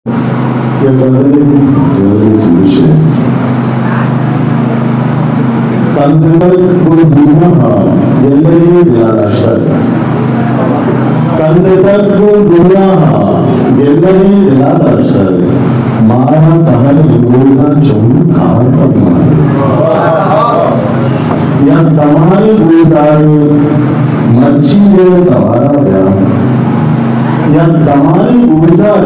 या कंदर गुरुहा ಎಲ್ಲರಿಗೂ ದಿಲಾದಾಶ್ರಯ कंदर गुरुहा ಎಲ್ಲರಿಗೂ ದಿಲಾದಾಶ್ರಯ मारा कहल रोजा चुम खान पकवान या तमारी गुरुदार मच्छी जो तवारा गया या तमारी गुरुदार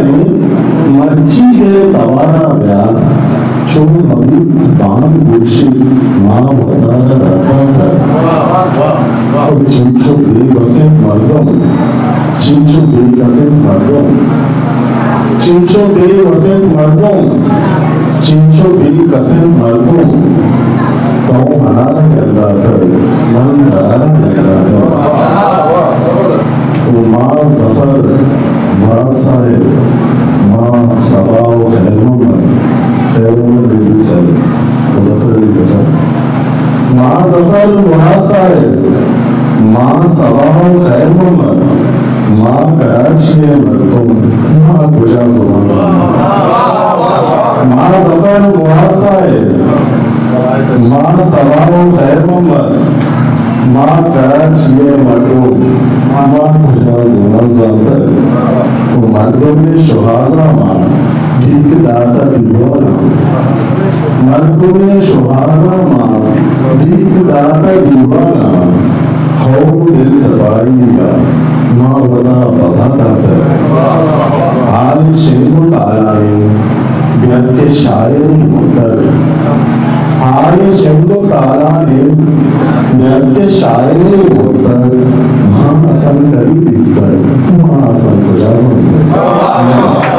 मच्छी जो तवारा गया चुम अभी दान गुरुशी माँ वदार रखा था और चिंचो भी बसे मर्दों चिंचो भी कसे मर्दों चिंचो भी वसेत मर्दों चिंचो भी कसे मर्दों तो हनारा लगा था मन हनारा लगा था वो माँ ज़फ़र मुराद साहिब माँ सबाओ खैरुमन बिल्सर ज़फ़र माँ ज़फ़र मुराद साहिब माँ सबाओ खैरुमन माँ कराची मर्दों माँ गुजा ज़ुबान माँ ज़फ़र मुराद साहिब माँ सबाओ खैरुमन माँ कराची मर्दों माँ गुजा ज़ुबान वो मर्दों में शुहाज़ा माँ गीत दाता दीवाना मर्दों में शुहाज़ा माँ गीत दाता दीवाना हो दिल सवारिया माँ वदा बधा दाता हाल शेखों ताराए व्यक्त के शायर मुक्तर हाल शेखों ताराए व्यक्त के शायर मुक्तर माँ असल करी दिस्तर माँ असल कुछ